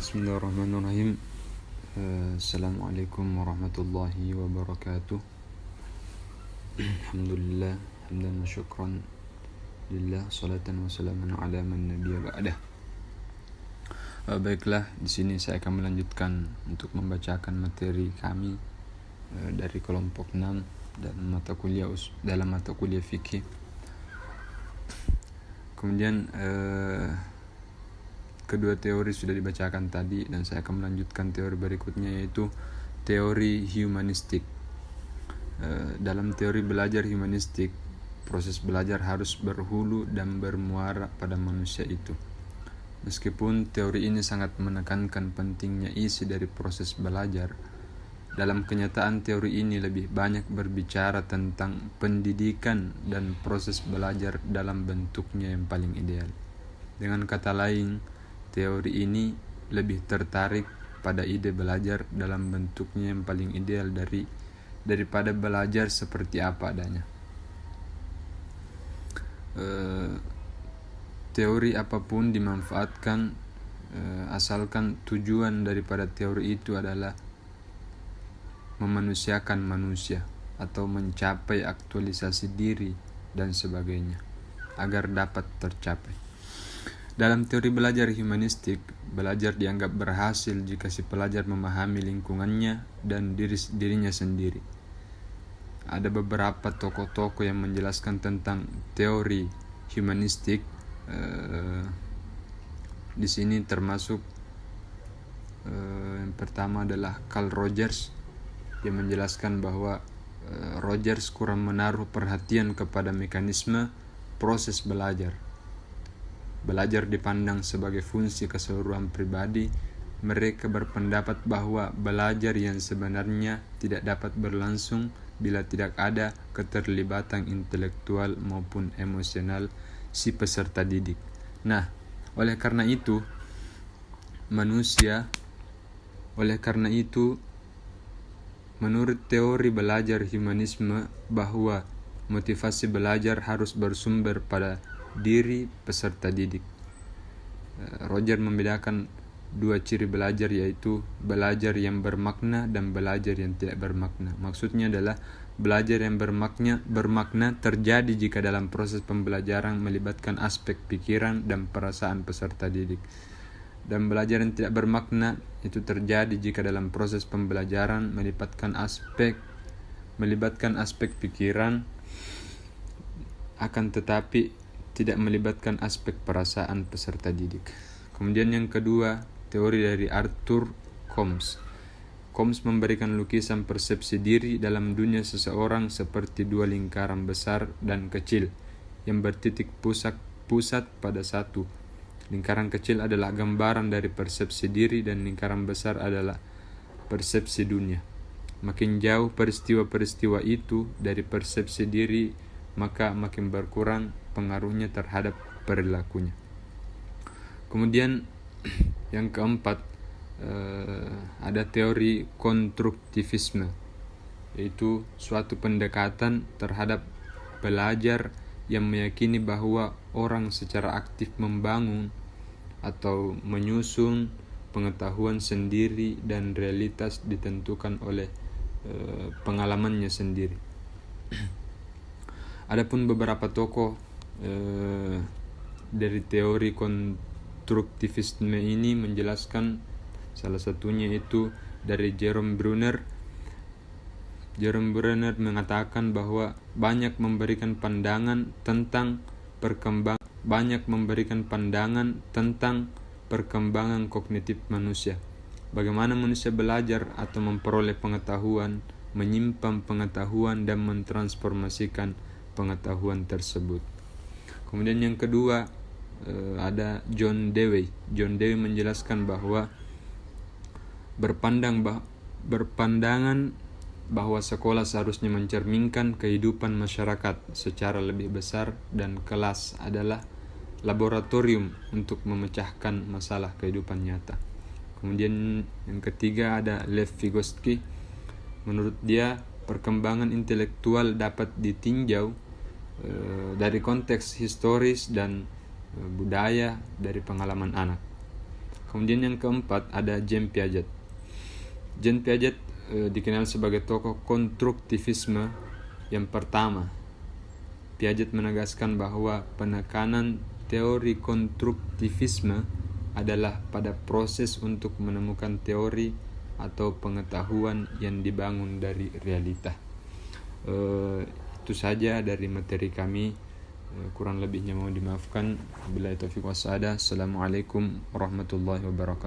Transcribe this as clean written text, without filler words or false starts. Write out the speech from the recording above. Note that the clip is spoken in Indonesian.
Bismillahirrahmanirrahim. Assalamualaikum warahmatullahi wabarakatuh. Alhamdulillah, hamdan wa syukran lillah, salatan wa salaman ala man nabiyya ba'dah. Baiklah, di sini saya akan melanjutkan untuk membacakan materi kami dari kelompok 6 dan dalam mata kuliah fikih. Kemudian kedua teori sudah dibacakan tadi, dan saya akan melanjutkan teori berikutnya, yaitu teori humanistik. Dalam teori belajar humanistik, proses belajar harus berhulu dan bermuara pada manusia itu. Meskipun teori ini sangat menekankan pentingnya isi dari proses belajar, dalam kenyataan teori ini lebih banyak berbicara tentang pendidikan dan proses belajar dalam bentuknya yang paling ideal. Dengan kata lain, teori ini lebih tertarik pada ide belajar dalam bentuknya yang paling ideal daripada belajar seperti apa adanya. Teori apapun dimanfaatkan asalkan tujuan daripada teori itu adalah memanusiakan manusia atau mencapai aktualisasi diri dan sebagainya agar dapat tercapai. Dalam teori belajar humanistik, belajar dianggap berhasil jika si pelajar memahami lingkungannya dan dirinya sendiri. Ada beberapa tokoh-tokoh yang menjelaskan tentang teori humanistik. Di sini termasuk yang pertama adalah Carl Rogers, yang menjelaskan bahwa Rogers kurang menaruh perhatian kepada mekanisme proses belajar. Belajar dipandang sebagai fungsi keseluruhan pribadi. Mereka berpendapat bahwa belajar yang sebenarnya tidak dapat berlangsung bila tidak ada keterlibatan intelektual maupun emosional si peserta didik. Nah, oleh karena itu menurut teori belajar humanisme, bahwa motivasi belajar harus bersumber pada diri peserta didik. Roger membedakan dua ciri belajar, yaitu belajar yang bermakna dan belajar yang tidak bermakna. Maksudnya adalah belajar yang bermakna terjadi jika dalam proses pembelajaran melibatkan aspek pikiran dan perasaan peserta didik. Dan belajar yang tidak bermakna itu terjadi jika dalam proses pembelajaran melibatkan aspek pikiran, akan tetapi tidak melibatkan aspek perasaan peserta didik. Kemudian yang kedua, teori dari Arthur Combs. Combs memberikan lukisan persepsi diri dalam dunia seseorang seperti dua lingkaran besar dan kecil yang bertitik pusat pada satu. Lingkaran kecil adalah gambaran dari persepsi diri dan lingkaran besar adalah persepsi dunia. Makin jauh peristiwa-peristiwa itu dari persepsi diri, maka makin berkurang pengaruhnya terhadap perilakunya. Kemudian yang keempat, ada teori konstruktivisme, yaitu suatu pendekatan terhadap belajar yang meyakini bahwa orang secara aktif membangun atau menyusun pengetahuan sendiri dan realitas ditentukan oleh pengalamannya sendiri. Adapun beberapa tokoh dari teori konstruktivisme ini menjelaskan, salah satunya itu dari Jerome Bruner. Jerome Bruner mengatakan bahwa banyak memberikan pandangan tentang perkembangan kognitif manusia. Bagaimana manusia belajar atau memperoleh pengetahuan, menyimpan pengetahuan dan mentransformasikan pengetahuan tersebut. Kemudian yang kedua, ada John Dewey. John Dewey menjelaskan bahwa berpandangan bahwa sekolah seharusnya mencerminkan kehidupan masyarakat secara lebih besar dan kelas adalah laboratorium untuk memecahkan masalah kehidupan nyata. Kemudian yang ketiga ada Lev Vygotsky. Menurut dia, perkembangan intelektual dapat ditinjau dari konteks historis dan budaya dari pengalaman anak. Kemudian yang keempat ada Jean Piaget. Jean Piaget dikenal sebagai tokoh konstruktivisme yang pertama. Piaget menegaskan bahwa penekanan teori konstruktivisme adalah pada proses untuk menemukan teori atau pengetahuan yang dibangun dari realita. Itu saja dari materi kami. Kurang lebihnya mohon dimaafkan. Wabillahi taufiq wassadah. Assalamualaikum warahmatullahi wabarakatuh.